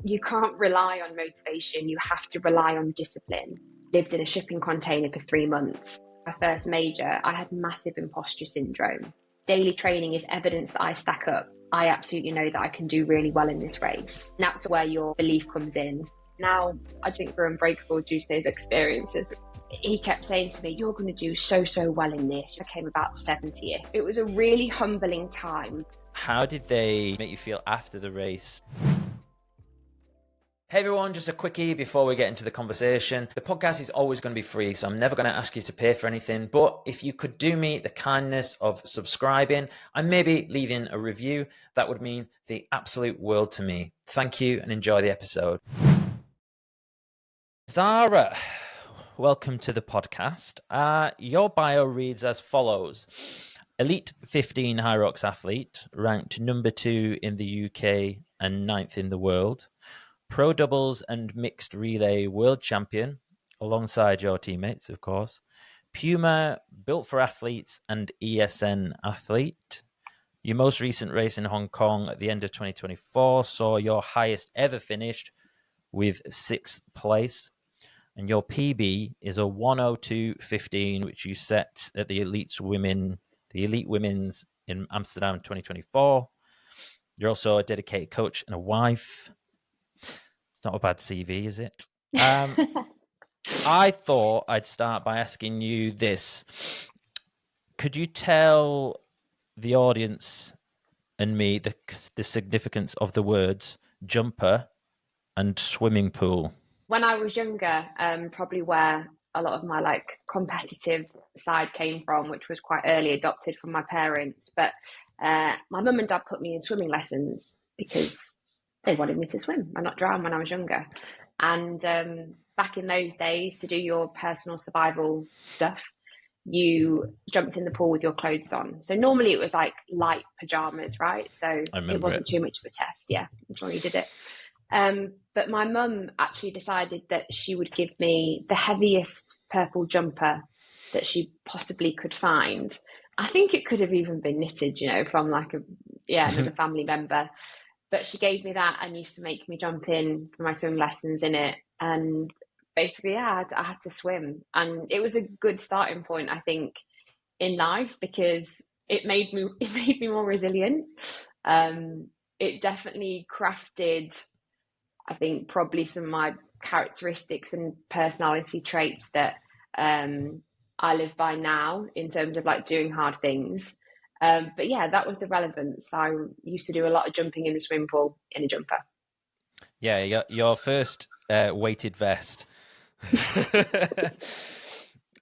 You can't rely on motivation. You have to rely on discipline. Lived in a shipping container for 3 months. My first major, I had massive imposter syndrome. Daily training is evidence that I stack up. I absolutely know that I can do really well in this race. And that's where your belief comes in. Now, I think we're unbreakable due to those experiences. He kept saying to me, you're going to do so well in this. I came about 70th. It was a really humbling time. How did they make you feel after the race? Hey everyone, just a quickie before we get into the conversation. The podcast is always going to be free, so I'm never going to ask you to pay for anything. But if you could do me the kindness of subscribing and maybe leaving a review, that would mean the absolute world to me. Thank you and enjoy the episode. Zara, welcome to the podcast. Your bio reads as follows. Elite 15 HYROX athlete, ranked number 2 in the UK and 9th in the world. Pro doubles and mixed relay world champion, alongside your teammates, of course. Puma, built for athletes, and ESN athlete. Your most recent race in Hong Kong at the end of 2024 saw your highest ever finished with 6th place. And your PB is a 1:02.15, which you set at the Elite Women's in Amsterdam 2024. You're also a dedicated coach and a wife. It's not a bad CV, is it? I thought I'd start by asking you this. Could you tell the audience and me the significance of the words jumper and swimming pool? When I was younger, probably where a lot of my competitive side came from, which was quite early adopted from my parents. But my mum and dad put me in swimming lessons because they wanted me to swim and not drown when I was younger. And back in those days, to do your personal survival stuff, you jumped in the pool with your clothes on. So normally it was like light pajamas, right? So it wasn't too much of a test. Yeah, I'm sure you did it. But my mum actually decided that she would give me the heaviest purple jumper that she possibly could find. I think it could have even been knitted, from another family member. But she gave me that and used to make me jump in for my swimming lessons in it. And basically, I had to swim. And it was a good starting point, I think, in life because it made me more resilient. It definitely crafted, I think, probably some of my characteristics and personality traits that I live by now in terms of doing hard things. But yeah, that was the relevance. I used to do a lot of jumping in the swimming pool in a jumper. Yeah, your first weighted vest.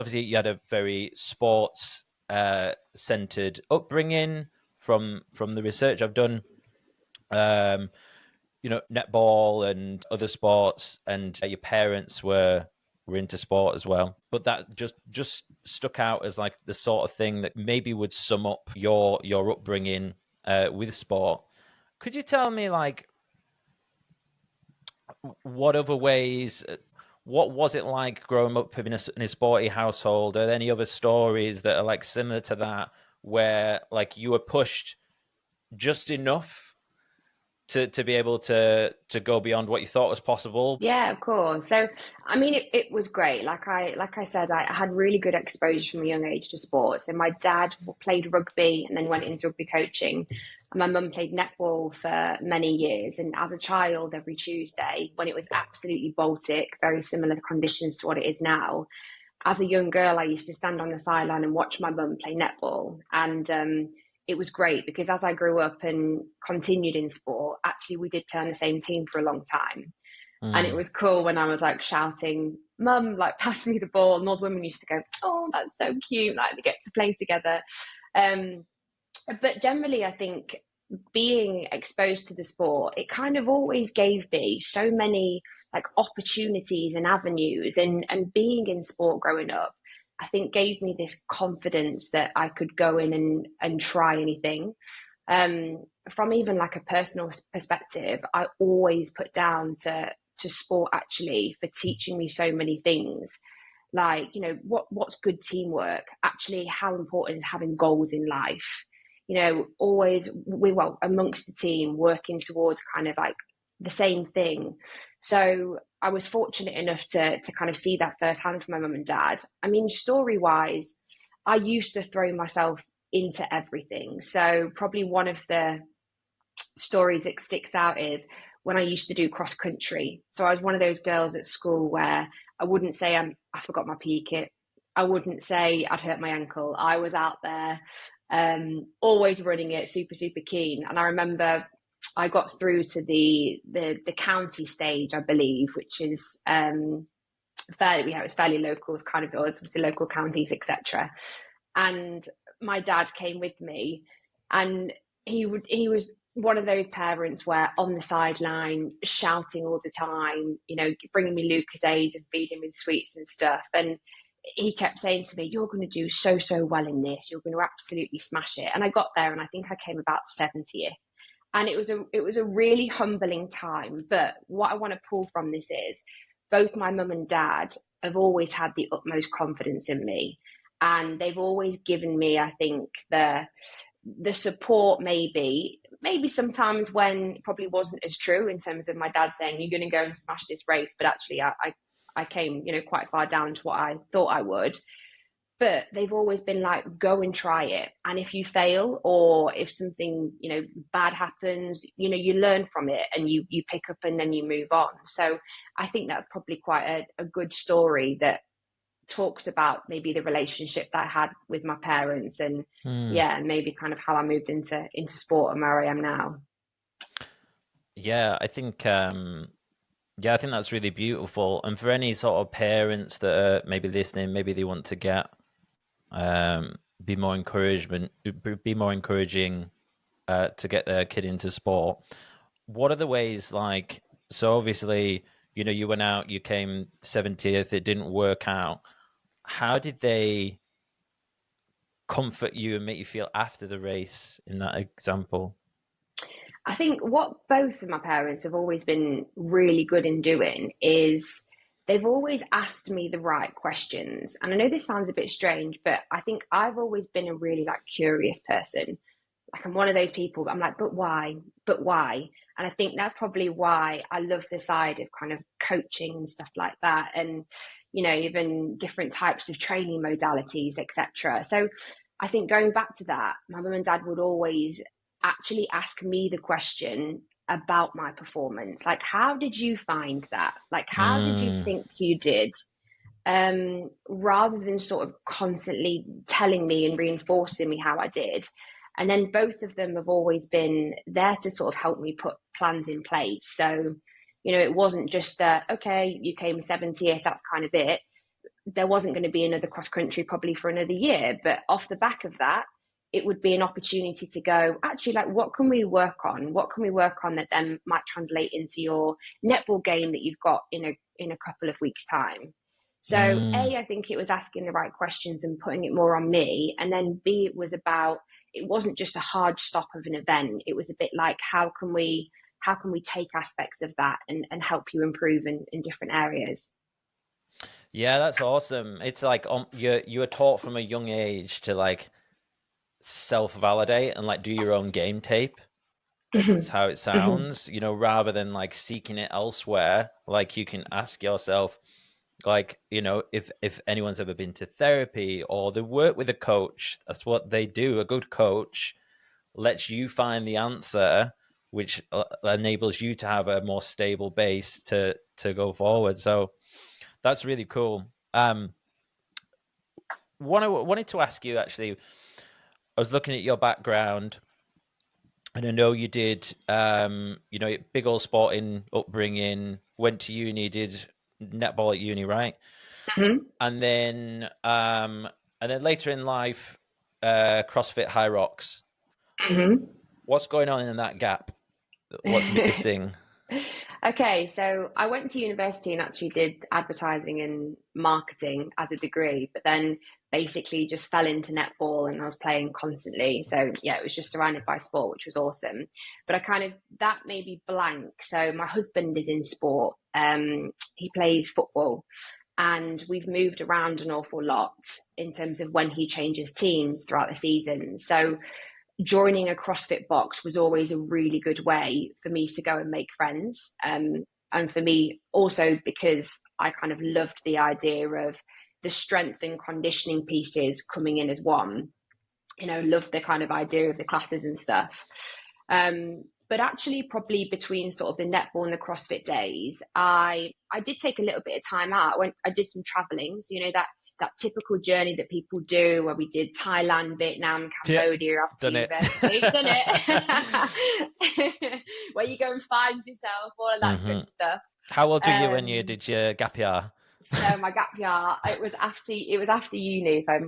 Obviously, you had a very sports centered upbringing from the research I've done. Netball and other sports, and your parents were into sport as well. But that just stuck out as the sort of thing that maybe would sum up your upbringing with sport. Could you tell me what other ways? What was it like growing up in a sporty household? Are there any other stories that are similar to that, where you were pushed just enough to be able to go beyond what you thought was possible? Yeah, of course. So, I mean, it was great. Like I said, I had really good exposure from a young age to sports. So my dad played rugby and then went into rugby coaching. And my mum played netball for many years. And as a child, every Tuesday, when it was absolutely Baltic, very similar conditions to what it is now, as a young girl, I used to stand on the sideline and watch my mum play netball. And it was great because as I grew up and continued in sport, actually we did play on the same team for a long time. And it was cool when I was shouting, Mum, pass me the ball. And all the women used to go, oh, that's so cute. They get to play together. But generally, I think being exposed to the sport, it kind of always gave me so many opportunities and avenues, and being in sport growing up, I think gave me this confidence that I could go in and try anything. From even a personal perspective, I always put down to sport actually for teaching me so many things. What's good teamwork, actually how important is having goals in life, always amongst the team working towards kind of the same thing. So I was fortunate enough to kind of see that firsthand from my mum and dad. I mean, story wise, I used to throw myself into everything. So probably one of the stories that sticks out is when I used to do cross country. So I was one of those girls at school where I wouldn't say I forgot my PE kit. I wouldn't say I'd hurt my ankle. I was out there, always running it, super, super keen. And I remember I got through to the county stage, I believe, which is fairly, it was fairly local, kind of, it was obviously local counties, etc. And my dad came with me, and he was one of those parents where on the sideline shouting all the time, bringing me Lucozade and feeding me sweets and stuff. And he kept saying to me, "You're going to do so well in this. You're going to absolutely smash it." And I got there, and I think I came about 70th. And it was a really humbling time. But what I want to pull from this is both my mum and dad have always had the utmost confidence in me. And they've always given me, I think, the support, maybe sometimes when it probably wasn't as true, in terms of my dad saying, "You're going to go and smash this race." But actually, I came, quite far down to what I thought I would. But they've always been like, "Go and try it. And if you fail, or if something, bad happens, you learn from it and you pick up and then you move on." So I think that's probably quite a good story that talks about maybe the relationship that I had with my parents, and maybe kind of how I moved into sport and where I am now. Yeah, I think I think that's really beautiful. And for any sort of parents that are maybe listening, maybe they want to get be more encouraging to get their kid into sport. What are the ways, like, so obviously, you went out, you came 70th, it didn't work out. How did they comfort you and make you feel after the race in that example? I think what both of my parents have always been really good in doing is they've always asked me the right questions. And I know this sounds a bit strange, but I think I've always been a really curious person. Like, I'm one of those people that I'm like, but why? But why? And I think that's probably why I love the side of kind of coaching and stuff like that. And, even different types of training modalities, etc. So I think going back to that, my mum and dad would always actually ask me the question about my performance. Like, how did you find that? Like, how did you think you did? Rather than sort of constantly telling me and reinforcing me how I did. And then both of them have always been there to sort of help me put plans in place. So, it wasn't just okay, you came 70th, that's kind of it. There wasn't going to be another cross country probably for another year. But off the back of that, it would be an opportunity to go, actually, like, what can we work on? What can we work on that then might translate into your netball game that you've got in a couple of weeks' time? So A, I think it was asking the right questions and putting it more on me. And then B, it wasn't just a hard stop of an event. It was a bit like, how can we take aspects of that and help you improve in different areas? Yeah, that's awesome. It's like you were taught from a young age to self-validate and do your own game tape. That's how it sounds, rather than seeking it elsewhere. You can ask yourself, if anyone's ever been to therapy or they work with a coach, that's what they do. A good coach lets you find the answer, which enables you to have a more stable base to go forward. So that's really cool. Wanted to ask you, actually, I was looking at your background, and I know you did, big old sporting upbringing, went to uni, did netball at uni, right? Mm-hmm. And then later in life, CrossFit HYROX. Mm-hmm. What's going on in that gap? What's missing? Okay, so I went to university and actually did advertising and marketing as a degree, but then basically just fell into netball and I was playing constantly. So yeah, it was just surrounded by sport, which was awesome. But that made me blank. So my husband is in sport. He plays football, and we've moved around an awful lot in terms of when he changes teams throughout the season. So joining a CrossFit box was always a really good way for me to go and make friends. And for me also, because I kind of loved the idea of the strength and conditioning pieces coming in as one, loved the kind of idea of the classes and stuff. But actually probably between sort of the netball and the CrossFit days, I did take a little bit of time out. I did some traveling. So, that typical journey that people do where we did Thailand, Vietnam, Cambodia after university. Done it. Where you go and find yourself, all of that good stuff. How old were you when you did your gap year? So my gap year, it was after uni. So I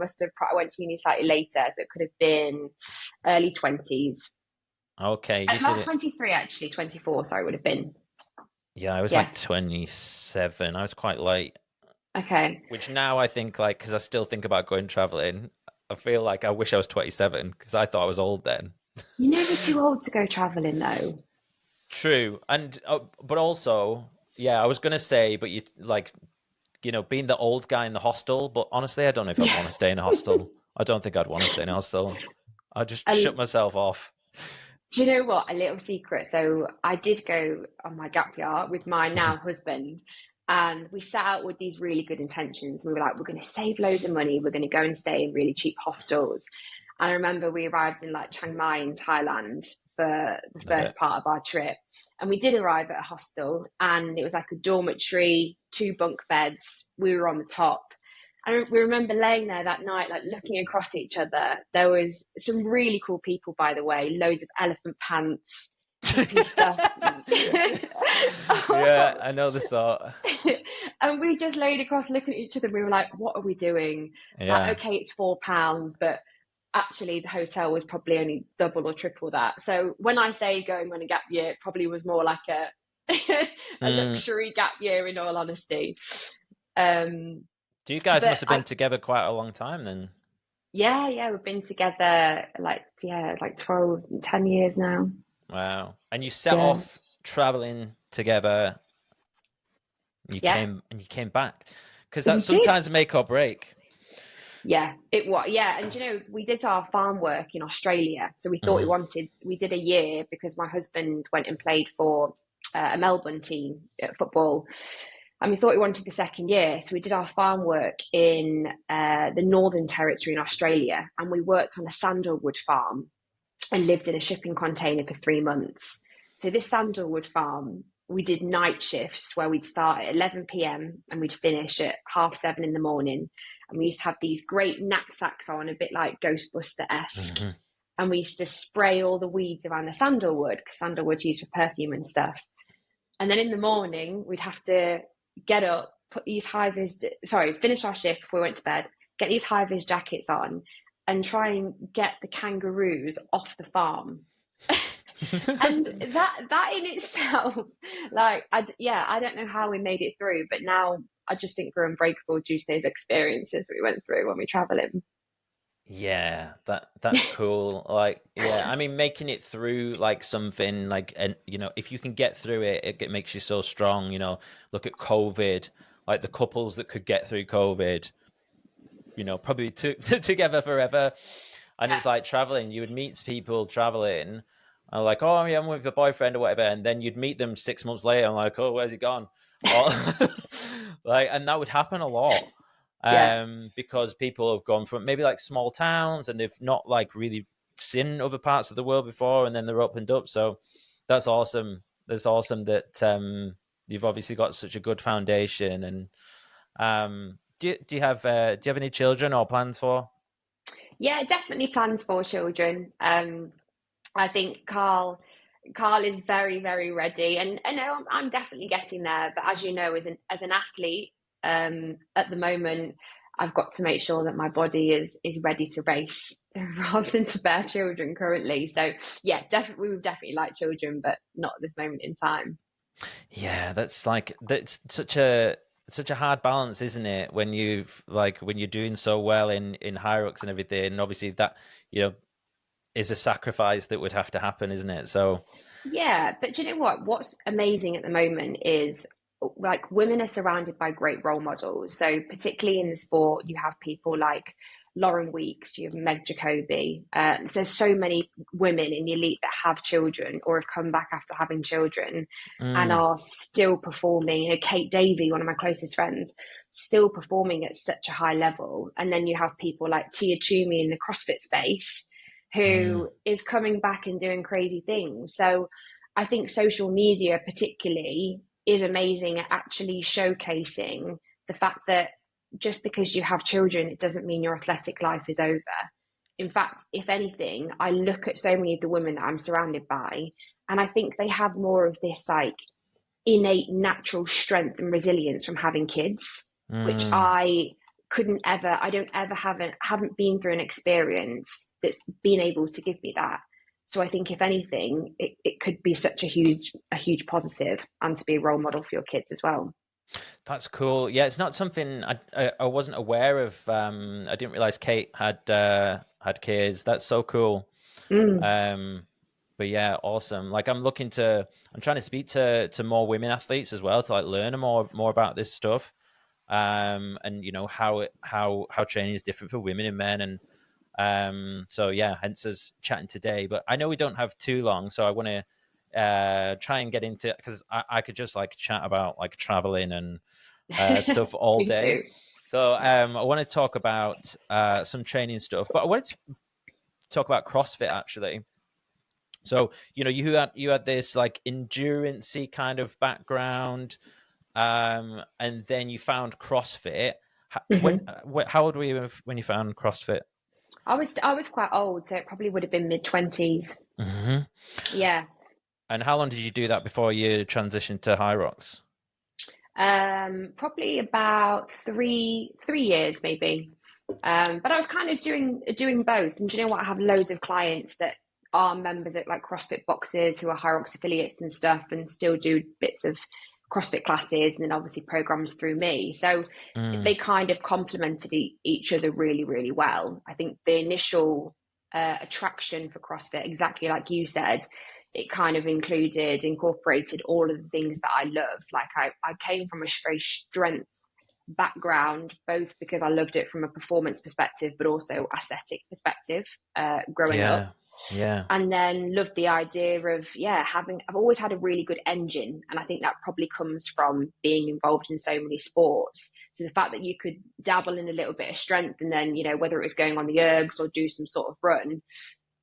went to uni slightly later. So it could have been early 20s. Okay. Not 23, actually. 24, sorry, would have been. Yeah, I was like 27. I was quite late. Okay. Which now I think, like, because I still think about going traveling, I feel like I wish I was 27 because I thought I was old then. You're never too old to go traveling, though. True. And, but also, I was going to say, but being the old guy in the hostel, but honestly, I don't know if I'd want to stay in a hostel. I don't think I'd want to stay in a hostel. I'd just shut myself off. Do you know what? A little secret. So I did go on my gap year with my now husband, and we set out with these really good intentions. We were like, we're going to save loads of money. We're going to go and stay in really cheap hostels. And I remember we arrived in like Chiang Mai in Thailand for the first part of our trip. And we did arrive at a hostel, and it was like a dormitory, 2 bunk beds. We were on the top. And we remember laying there that night, like looking across each other. There was some really cool people, by the way, loads of elephant pants, stuff. Yeah, I know the sort. And we just laid across looking at each other. We were like, what are we doing? Yeah. Like, okay, it's £4, but actually the hotel was probably only double or triple that. So when I say going on a gap year, it probably was more like a luxury gap year, in all honesty. Do you guys must have been together quite a long time then? Yeah, we've been together like 12, 10 years now. Wow. And you set off traveling together. You came back. Because that's sometimes make or break. Yeah, it was. Yeah, and we did our farm work in Australia. So we thought we did a year because my husband went and played for a Melbourne team at football. And we thought we wanted the second year. So we did our farm work in the Northern Territory in Australia. And we worked on a sandalwood farm and lived in a shipping container for 3 months. So this sandalwood farm, we did night shifts where we'd start at 11 p.m. and we'd finish at 7:30 in the morning. And we used to have these great knapsacks on, a bit like Ghostbuster-esque. And we used to spray all the weeds around the sandalwood, because sandalwood's used for perfume and stuff. And then in the morning, we'd have to get up, put these finish our shift before we went to bed, get these high-vis jackets on, and try and get the kangaroos off the farm. And that in itself, I don't know how we made it through, but now I just think we're unbreakable due to those experiences that we went through when we traveling. Yeah, that's cool. I mean, making it through something and if you can get through it, it makes you so strong. Look at COVID, like the couples that could get through COVID, probably together forever. And it's like traveling. You would meet people traveling, and like, oh yeah, I'm with a boyfriend or whatever, and then you'd meet them 6 months later. I'm like, oh, where's he gone? And that would happen a lot. Because people have gone from maybe small towns and they've not really seen other parts of the world before, and then they're opened up. So that's awesome. That's awesome that you've obviously got such a good foundation. And do you have any children or plans for? Yeah, definitely plans for children. I think Carl is very, very ready, and I'm definitely getting there. But as you know, as an athlete, at the moment, I've got to make sure that my body is ready to race rather than to bear children currently. So yeah, we would definitely like children, but not at this moment in time. Yeah, that's such a hard balance, isn't it? When when you're doing so well in HYROX and everything, and obviously that is a sacrifice that would have to happen, isn't it? So yeah, but do you know what's amazing at the moment is women are surrounded by great role models. So particularly in the sport, you have people like Lauren Weeks, you have Meg Jacobi. There's so many women in the elite that have children or have come back after having children and are still performing. You know, Kate Davey, one of my closest friends, still performing at such a high level. And then you have people like Tia Toomey in the CrossFit space who is coming back and doing crazy things. So I think social media particularly is amazing at actually showcasing the fact that just because you have children, it doesn't mean your athletic life is over. In fact, if anything, I look at so many of the women that I'm surrounded by, and I think they have more of this like innate natural strength and resilience from having kids, which I haven't been through an experience that's been able to give me that. So I think if anything, it could be such a huge positive, and to be a role model for your kids as well. That's cool. Yeah, it's not something I wasn't aware of. I didn't realize Kate had kids. That's so cool. But yeah, awesome. Like I'm trying to speak to more women athletes as well to like learn more about this stuff. And you know how training is different for women and men, and so yeah, hence us chatting today. But I know we don't have too long, so I want to try and get into, because I could just like chat about like traveling and stuff all day. Too. So I want to talk about some training stuff, but I wanted to talk about CrossFit actually. So you know you had this like endurance-y kind of background, and then you found CrossFit. How old were you when you found CrossFit? I was quite old, so it probably would have been mid-20s. Yeah. And how long did you do that before you transitioned to HYROX? Probably about three years maybe. But I was kind of doing both. And do you know what? I have loads of clients that are members at like CrossFit boxes who are HYROX affiliates and stuff, and still do bits of CrossFit classes and then obviously programs through me. So they kind of complemented each other really, really well. I think the initial attraction for CrossFit, exactly like you said, it kind of incorporated all of the things that I love. Like I came from a very strength background, both because I loved it from a performance perspective, but also aesthetic perspective, growing up. Yeah. And then loved the idea of, I've always had a really good engine. And I think that probably comes from being involved in so many sports. So the fact that you could dabble in a little bit of strength and then, you know, whether it was going on the ergs or do some sort of run,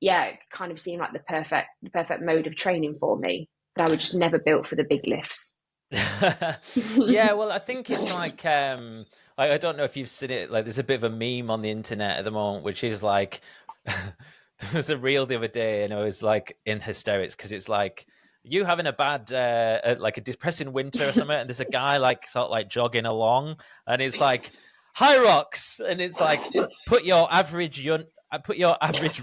it kind of seemed like the perfect mode of training for me. But I was just never built for the big lifts. Yeah, well, I think it's like I don't know if you've seen it. Like, there's a bit of a meme on the internet at the moment, which is like there was a reel the other day, and I was like in hysterics because it's like you having a bad like a depressing winter or something, and there's a guy like sort of like jogging along, and it's like HYROX, and it's like put your average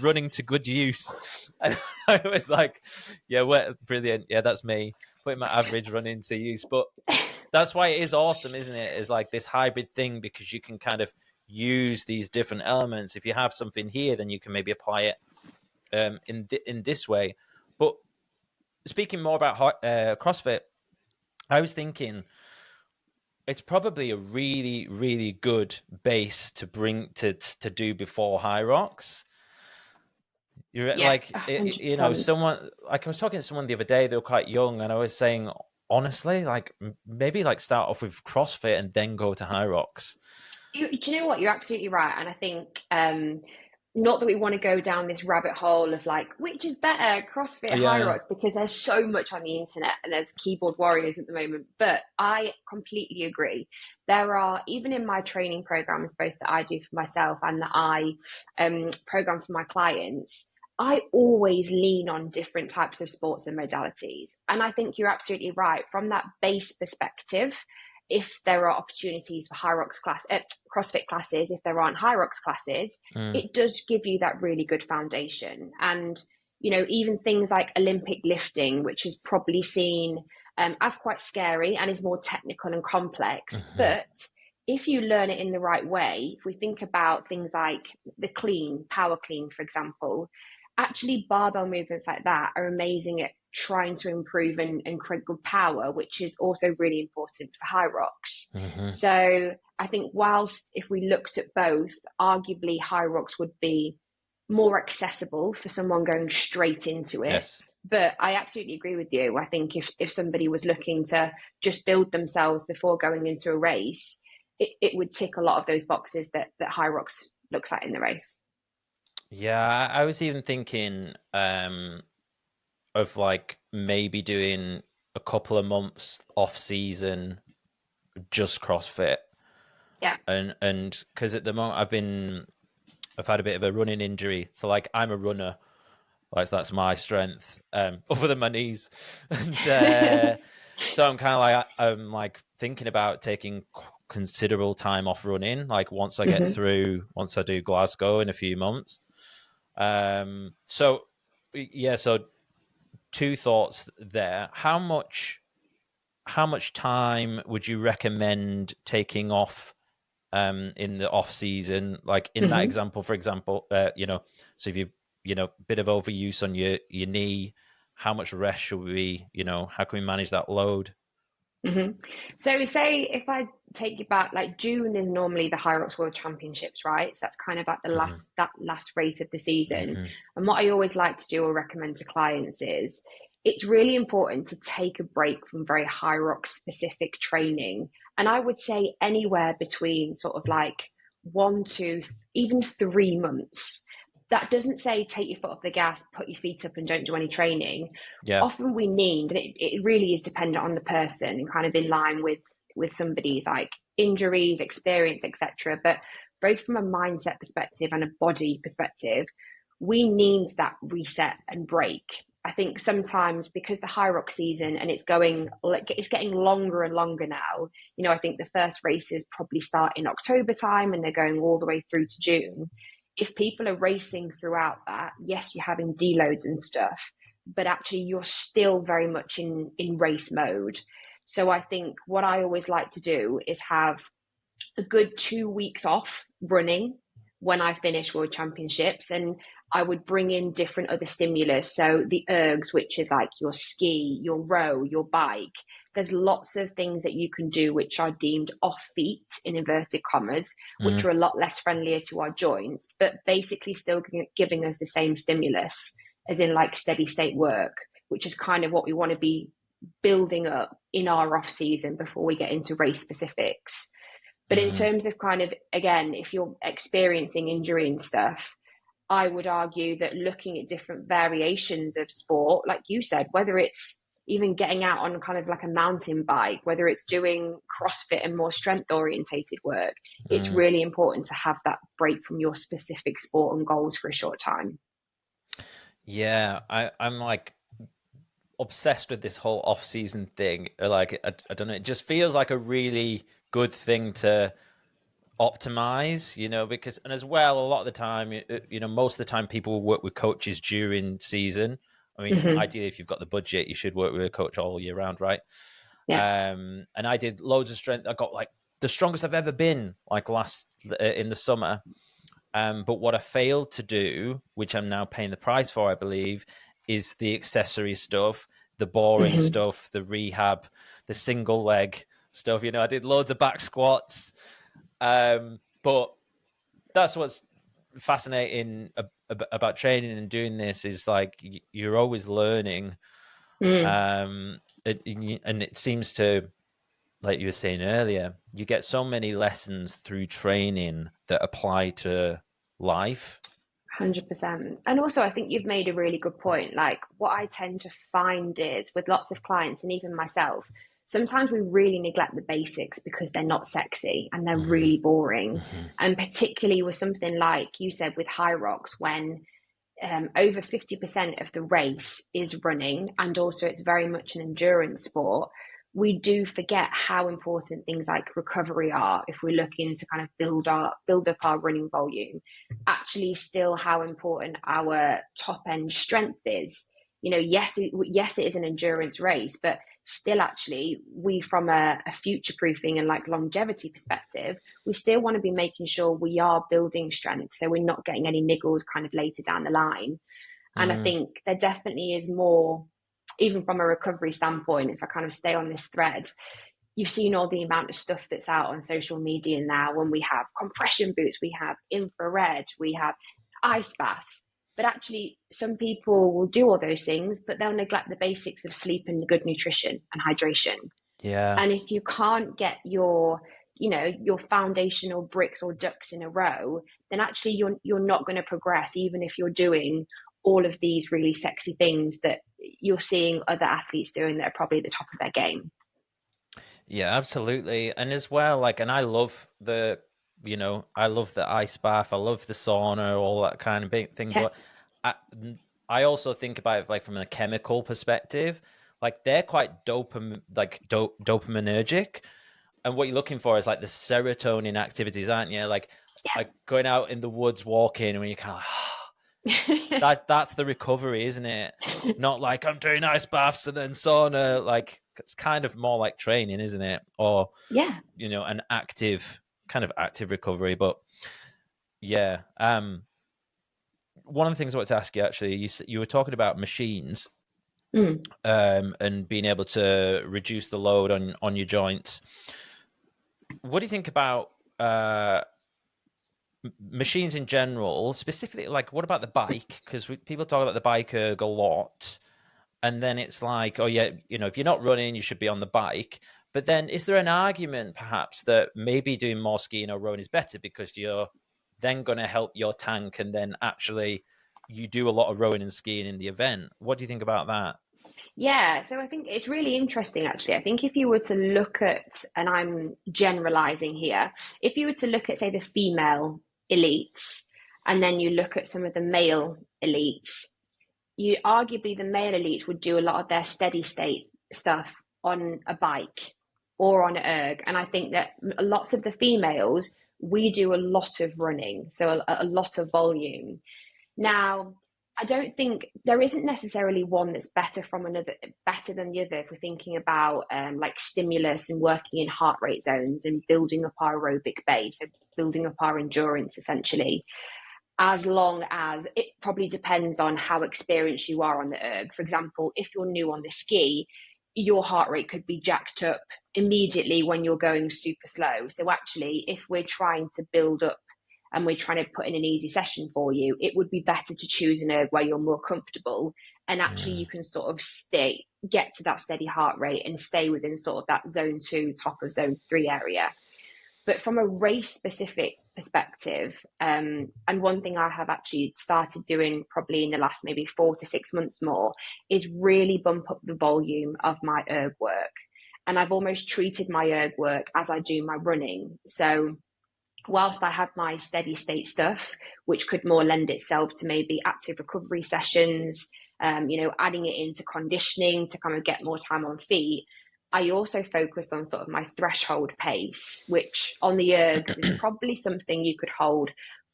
running to good use. And I was like, yeah, well, brilliant. Yeah, that's me putting my average running to use. But that's why it is awesome, isn't it? It's like this hybrid thing, because you can kind of use these different elements. If you have something here, then you can maybe apply it in this way. But speaking more about CrossFit, I was thinking it's probably a really, really good base to bring to do before HYROX. You're like, you know, someone like I was talking to someone the other day. They were quite young, and I was saying, honestly, like maybe like start off with CrossFit and then go to HYROX. Do you know what? You're absolutely right, and I think not that we want to go down this rabbit hole of like which is better, CrossFit, HYROX, because there's so much on the internet and there's keyboard warriors at the moment. But I completely agree. There are, even in my training programs, both that I do for myself and that I program for my clients, I always lean on different types of sports and modalities. And I think you're absolutely right. From that base perspective, if there are opportunities for CrossFit classes, if there aren't HYROX classes, it does give you that really good foundation. And, you know, even things like Olympic lifting, which is probably seen as quite scary and is more technical and complex. But if you learn it in the right way, if we think about things like the clean, power clean, for example, actually barbell movements like that are amazing at trying to improve and create good power, which is also really important for HYROX. Mm-hmm. So I think whilst if we looked at both, arguably HYROX would be more accessible for someone going straight into it. Yes. But I absolutely agree with you. I think if somebody was looking to just build themselves before going into a race, it would tick a lot of those boxes that HYROX looks at in the race. Yeah, I was even thinking of like maybe doing a couple of months off season, just CrossFit. Yeah. And because at the moment I've had a bit of a running injury, so like I'm a runner. Like that's my strength, other than my knees. And so I'm like thinking about taking considerable time off running. Like once I get through, once I do Glasgow in a few months. So two thoughts there. How much time would you recommend taking off in the off season? Like in that example, for example, so if you've bit of overuse on your knee, how much rest should we, how can we manage that load? So say if I take you back, like June is normally the HYROX World Championships, right? So that's kind of like that last race of the season. And what I always like to do or recommend to clients is it's really important to take a break from very HYROX specific training. And I would say anywhere between sort of like 1 to even 3 months. That doesn't say take your foot off the gas, put your feet up and don't do any training. Yeah. Often we need, and it really is dependent on the person and kind of in line with somebody's like injuries, experience, etc. But both from a mindset perspective and a body perspective, we need that reset and break. I think sometimes because the HYROX season and it's getting longer and longer now, I think the first races probably start in October time and they're going all the way through to June. If people are racing throughout that, yes, you're having deloads and stuff, but actually you're still very much in race mode. So I think what I always like to do is have a good 2 weeks off running when I finish World Championships, and I would bring in different other stimulus. So the ergs, which is like your ski, your row, your bike. There's lots of things that you can do which are deemed off feet in inverted commas, which are a lot less friendlier to our joints, but basically still giving us the same stimulus as in like steady state work, which is kind of what we want to be building up in our off season before we get into race specifics. But in terms of kind of, again, if you're experiencing injury and stuff, I would argue that looking at different variations of sport, like you said, whether it's even getting out on kind of like a mountain bike, whether it's doing CrossFit and more strength orientated work, it's really important to have that break from your specific sport and goals for a short time. Yeah, I'm like obsessed with this whole off-season thing. Like, I don't know, it just feels like a really good thing to optimize, because, and as well, a lot of the time, most of the time people work with coaches during season. I mean, ideally, if you've got the budget, you should work with a coach all year round, right? Yeah. And I did loads of strength. I got like the strongest I've ever been, like in the summer. But what I failed to do, which I'm now paying the price for, I believe, is the accessory stuff, the boring stuff, the rehab, the single leg stuff. I did loads of back squats. But that's what's fascinating about training and doing this is like you're always learning. And it seems to, like you were saying earlier, you get so many lessons through training that apply to life. 100%. And also, I think you've made a really good point. Like, what I tend to find is with lots of clients and even myself, sometimes we really neglect the basics because they're not sexy and they're really boring. And particularly with something like you said with HYROX, when over 50% of the race is running, and also it's very much an endurance sport, we do forget how important things like recovery are if we're looking to kind of build up our running volume. Actually, still how important our top end strength is. Yes, it is an endurance race, but still, actually, we from a future proofing and like longevity perspective, we still want to be making sure we are building strength, so we're not getting any niggles kind of later down the line. And I think there definitely is more even from a recovery standpoint, if I kind of stay on this thread, you've seen all the amount of stuff that's out on social media now, when we have compression boots, we have infrared, we have ice baths. But actually, some people will do all those things, but they'll neglect the basics of sleep and good nutrition and hydration. Yeah. And if you can't get your foundational bricks or ducks in a row, then actually you're not going to progress, even if you're doing all of these really sexy things that you're seeing other athletes doing that are probably at the top of their game. Yeah, absolutely. And as well, like, and I love the ice bath, I love the sauna, all that kind of thing. Yeah. But I also think about it like from a chemical perspective, like they're quite dopaminergic. And what you're looking for is like the serotonin activities, aren't you? Like going out in the woods, walking, when you kind of that's the recovery, isn't it? Not like I'm doing ice baths and then sauna. Like it's kind of more like training, isn't it? Or an active recovery. But yeah, one of the things I wanted to ask you, actually, you were talking about machines, and being able to reduce the load on your joints. What do you think about machines in general, specifically? Like, what about the bike? Because people talk about the bike erg a lot, and then it's like, oh yeah, if you're not running, you should be on the bike. But then, is there an argument perhaps that maybe doing more skiing or rowing is better because you're then going to help your tank, and then actually you do a lot of rowing and skiing in the event? What do you think about that? Yeah, so I think it's really interesting, actually. I think if you were to look at, and I'm generalizing here, if you were to look at, say, the female elites, and then you look at some of the male elites, arguably the male elites would do a lot of their steady state stuff on a bike or on erg. And I think that lots of the females, we do a lot of running, so a lot of volume. Now, I don't think there isn't necessarily one that's better than the other if we're thinking about like stimulus and working in heart rate zones and building up our aerobic base, so building up our endurance essentially. As long as it probably depends on how experienced you are on the erg. For example, if you're new on the ski, your heart rate could be jacked up immediately when you're going super slow. So actually, if we're trying to build up and we're trying to put in an easy session for you, it would be better to choose an erg where you're more comfortable, and actually you can sort of get to that steady heart rate and stay within sort of that zone 2, top of zone 3 area. But from a race specific perspective, and one thing I have actually started doing probably in the last maybe 4 to 6 months more, is really bump up the volume of my erg work. And I've almost treated my erg work as I do my running. So whilst I have my steady state stuff, which could more lend itself to maybe active recovery sessions, adding it into conditioning to kind of get more time on feet, I also focus on sort of my threshold pace, which on the ergs is probably something you could hold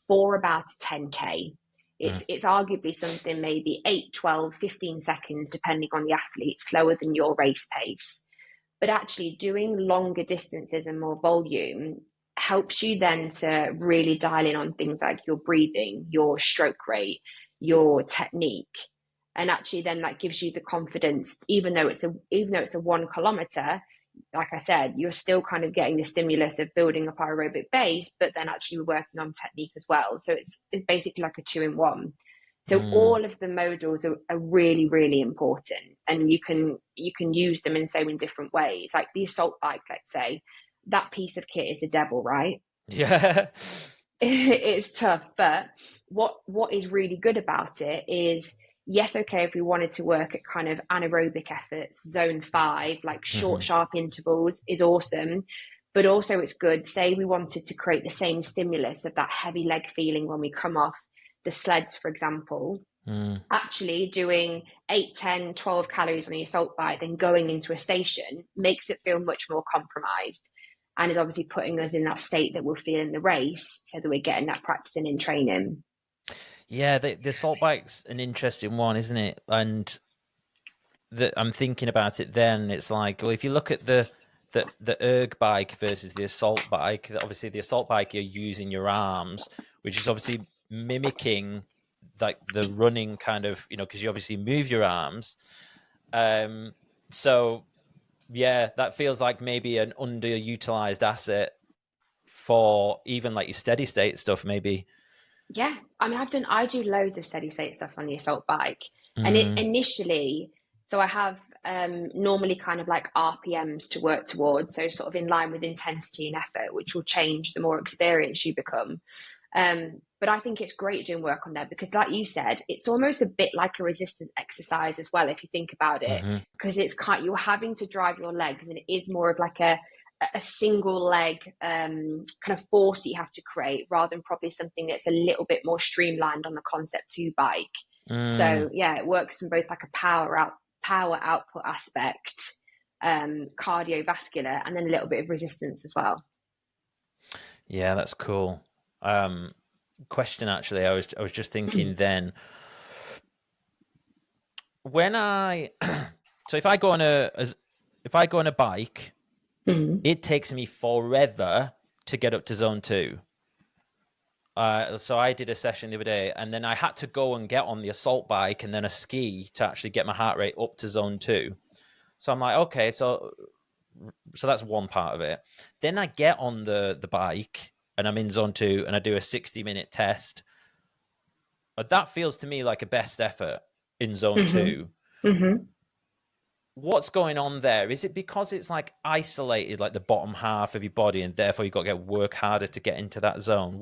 for about 10K. It's arguably something maybe 8, 12, 15 seconds, depending on the athlete, slower than your race pace. But actually doing longer distances and more volume helps you then to really dial in on things like your breathing, your stroke rate, your technique. And actually then that gives you the confidence, even though it's a 1 kilometer, like I said, you're still kind of getting the stimulus of building up our aerobic base, but then actually we're working on technique as well. So it's basically like a 2-in-1. So all of the modals are really, really important, and you can use them in so many different ways. Like the assault bike, let's say, that piece of kit is the devil, right? Yeah. It's tough, but what is really good about it is, yes, okay, if we wanted to work at kind of anaerobic efforts, zone 5, like short, sharp intervals is awesome. But also it's good, say we wanted to create the same stimulus of that heavy leg feeling when we come off the sleds, for example, actually doing 8, 10, 12 calories on the assault bike, then going into a station makes it feel much more compromised, and is obviously putting us in that state that we'll feel in the race, so that we're getting that practicing in training. Yeah, the assault bike's an interesting one, isn't it? And I'm thinking about it then, it's like, well, if you look at the erg bike versus the assault bike, obviously the assault bike, you're using your arms, which is obviously mimicking like the running kind of, because you obviously move your arms. So yeah, that feels like maybe an underutilized asset for even like your steady state stuff, maybe. Yeah, I mean, I do loads of steady state stuff on the assault bike, and it Mm, initially, so I have normally kind of like RPMs to work towards, so sort of in line with intensity and effort, which will change the more experienced you become. But I think it's great doing work on there because, like you said, it's almost a bit like a resistance exercise as well, if you think about it, hmm because it's kind you're having to drive your legs, and it is more of like a single leg kind of force that you have to create rather than probably something that's a little bit more streamlined on the Concept 2 bike. mm. So yeah, it works from both like a power output aspect, cardiovascular, and then a little bit of resistance as well. Yeah, that's cool. Question actually, I was just thinking then when I so if I go on a bike, Mm. it takes me forever to get up to zone 2. So I did a session the other day, and then I had to go and get on the assault bike and then a ski to actually get my heart rate up to zone 2. So I'm like, okay, so that's one part of it. Then I get on the bike and I'm in zone 2 and I do a 60-minute test. That feels to me like a best effort in zone Mm-hmm. 2. Mm-hmm. What's going on there? Is it because it's like isolated, like the bottom half of your body, and therefore you've got to work harder to get into that zone?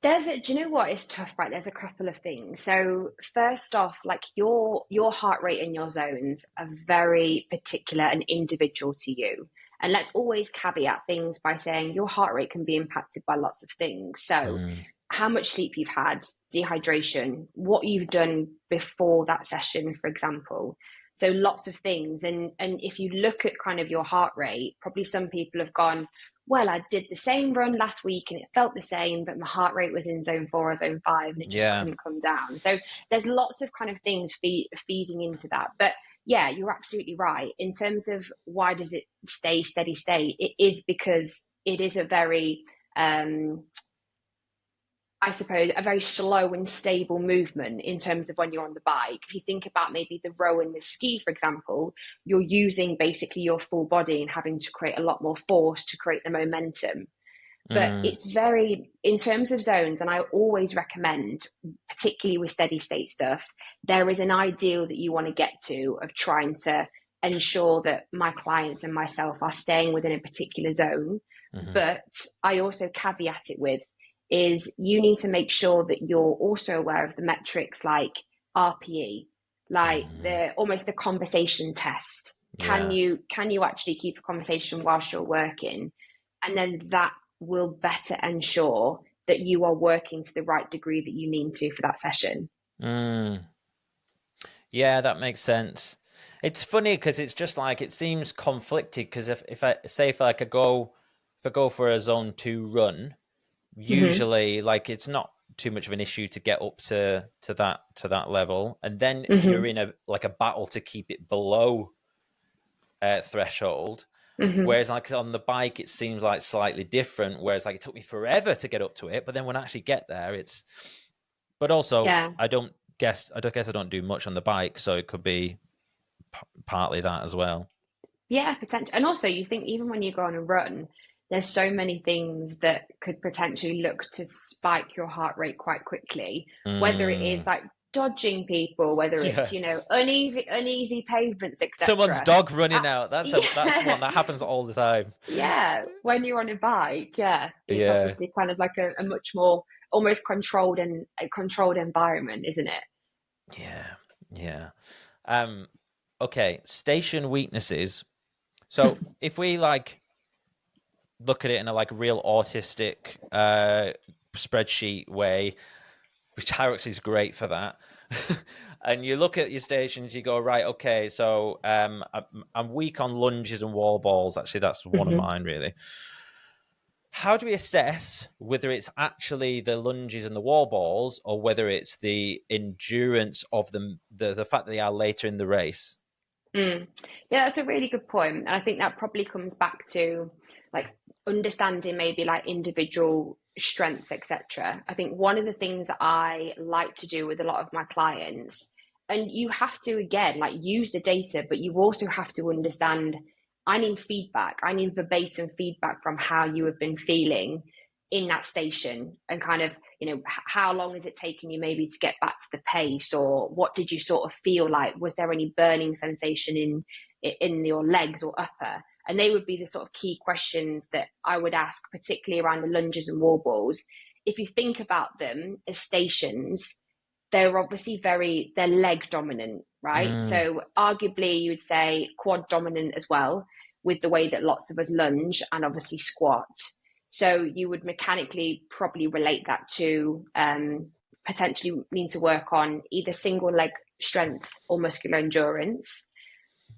Do you know what is tough, right? There's a couple of things. So first off, like your heart rate and your zones are very particular and individual to you. And let's always caveat things by saying your heart rate can be impacted by lots of things. So Mm, how much sleep you've had, dehydration, what you've done before that session, for example. So lots of things. And if you look at kind of your heart rate, probably some people have gone, well, I did the same run last week and it felt the same, but my heart rate was in zone 4 or zone 5 and it just yeah. couldn't come down. So there's lots of kind of things feeding into that. But yeah, you're absolutely right. In terms of why does it stay steady state, it is because it is a very I suppose, a very slow and stable movement in terms of when you're on the bike. If you think about maybe the row and the ski, for example, you're using basically your full body and having to create a lot more force to create the momentum. But Mm, it's very, in terms of zones, and I always recommend, particularly with steady state stuff, there is an ideal that you want to get to of trying to ensure that my clients and myself are staying within a particular zone. hmm But I also caveat it with is you need to make sure that you're also aware of the metrics like RPE, like hmm the almost the conversation test. Yeah. Can you actually keep a conversation whilst you're working? And then that will better ensure that you are working to the right degree that you need to for that session. Mm. Yeah, that makes sense. It's funny because it's just like it seems conflicted because if I say if I go for a zone 2 run, Mm-hmm. usually like it's not too much of an issue to get up to that level, and then you're Mm-hmm. in a like a battle to keep it below threshold. Mm-hmm. Whereas like on the bike, it seems like slightly different. Whereas like it took me forever to get up to it, but then when I actually get there, it's. But also, Yeah. I don't guess I don't do much on the bike, so it could be partly that as well. Yeah, potential. And also, you think even when you go on a run, there's so many things that could potentially look to spike your heart rate quite quickly, whether it is Mm, like dodging people, whether it's, yeah. you know, uneasy pavements, Someone's etc. dog running out. That's one Yeah, that happens all the time. yeah. When you're on a bike, yeah, it's Yeah. obviously kind of like a much more almost controlled and a controlled environment, isn't it? Yeah. Yeah. Um okay, station weaknesses. So if we like look at it in a like real autistic spreadsheet way, which HYROX is great for that. And you look at your stations, you go, right, okay, so I'm weak on lunges and wall balls. Actually, that's one of Hmm. mine, really. How do we assess whether it's actually the lunges and the wall balls or whether it's the endurance of them, the fact that they are later in the race? Mm. Yeah, that's a really good point. And I think that probably comes back to like understanding maybe like individual strengths, etc. I think one of the things that I like to do with a lot of my clients, And you have to, again, like, use the data, but you also have to understand, I need feedback. I need verbatim feedback from how you have been feeling in that station, and kind of, how long has it taken you maybe to get back to the pace, or what did you sort of feel like? Was there any burning sensation in your legs or upper? And they would be the sort of key questions that I would ask, particularly around the lunges and wall balls. If you think about them as stations, they're obviously they're leg dominant, right? So arguably you would say quad dominant as well, with the way that lots of us lunge and obviously squat. So you would mechanically probably relate that to potentially need to work on either single leg strength or muscular endurance.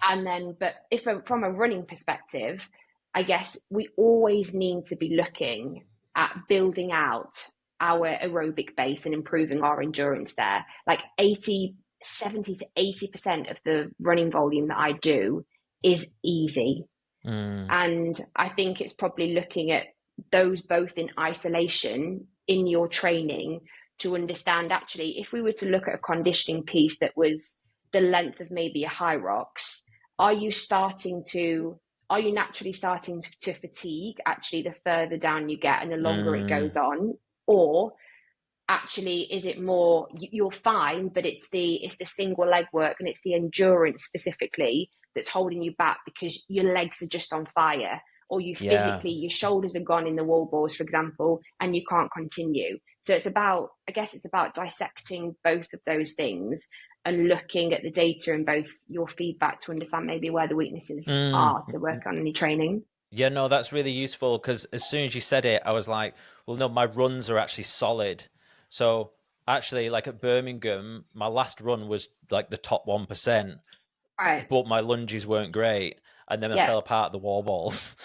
And then, but if from a running perspective, I guess we always need to be looking at building out our aerobic base and improving our endurance there. Like 70 to 80% of the running volume that I do is easy. And I think it's probably looking at those both in isolation in your training to understand, actually, if we were to look at a conditioning piece that was the length of maybe a HYROX, are you naturally starting to fatigue actually the further down you get and the longer it goes on? Or actually, is it more you're fine, but it's the single leg work and it's the endurance specifically that's holding you back because your legs are just on fire, or you physically, your shoulders are gone in the wall balls, for example, and you can't continue. So it's about dissecting both of those things and looking at the data and both your feedback to understand maybe where the weaknesses are to work on any training. Yeah, no, that's really useful, because as soon as you said it, I was like, well, no, my runs are actually solid. So actually, like at Birmingham, my last run was like the top 1%, Right. but my lunges weren't great. And then I fell apart at the wall balls,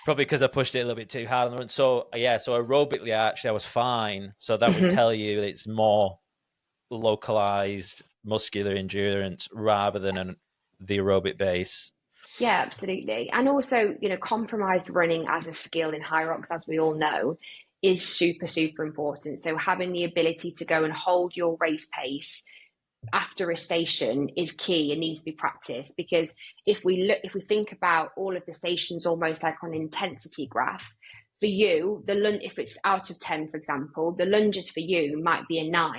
probably because I pushed it a little bit too hard on the run. So yeah, so aerobically, I was fine. So that would tell you it's more localized muscular endurance rather than the aerobic base. Yeah, absolutely. And also, compromised running as a skill in HYROX, as we all know, is super, super important. So having the ability to go and hold your race pace after a station is key and needs to be practiced, because if we think about all of the stations almost like on an intensity graph, for you, if it's out of 10, for example, the lunges for you might be a 9,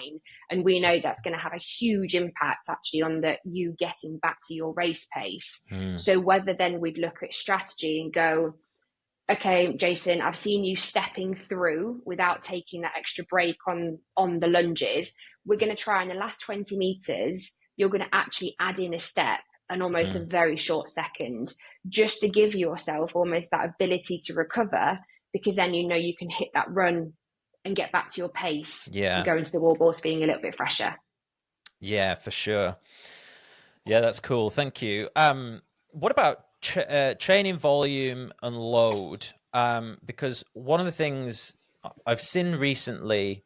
and we know that's going to have a huge impact actually on you getting back to your race pace. So whether then we'd look at strategy and go, okay, Jason, I've seen you stepping through without taking that extra break on the lunges. We're going to try in the last 20 meters, you're going to actually add in a step and almost a very short second, just to give yourself almost that ability to recover, because then you can hit that run and get back to your pace and go into the wall balls feeling a little bit fresher. Yeah, for sure. Yeah, that's cool. Thank you. What about training volume and load? Because one of the things I've seen recently,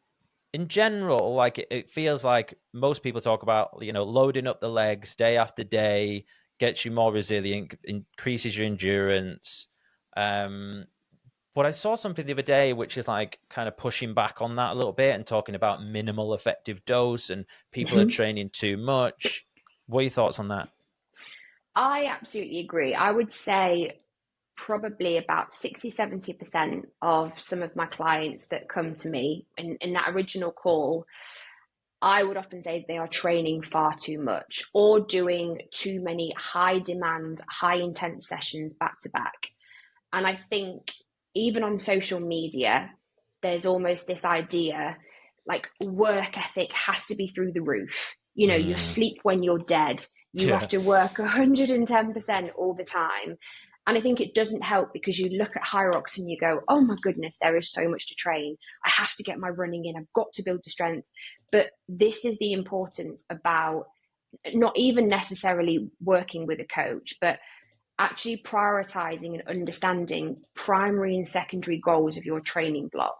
in general, like it feels like most people talk about, loading up the legs day after day gets you more resilient, increases your endurance. But I saw something the other day which is like kind of pushing back on that a little bit and talking about minimal effective dose and people are training too much. What are your thoughts on that? I absolutely agree. I would say probably about 60-70% of some of my clients that come to me in that original call, I would often say they are training far too much or doing too many high demand, high intense sessions back to back. And I think even on social media, there's almost this idea like work ethic has to be through the roof. You sleep when you're dead. You have to work 110% all the time. And I think it doesn't help, because you look at HYROX and you go, oh my goodness, there is so much to train. I have to get my running in. I've got to build the strength. But this is the importance about not even necessarily working with a coach, but actually prioritizing and understanding primary and secondary goals of your training block,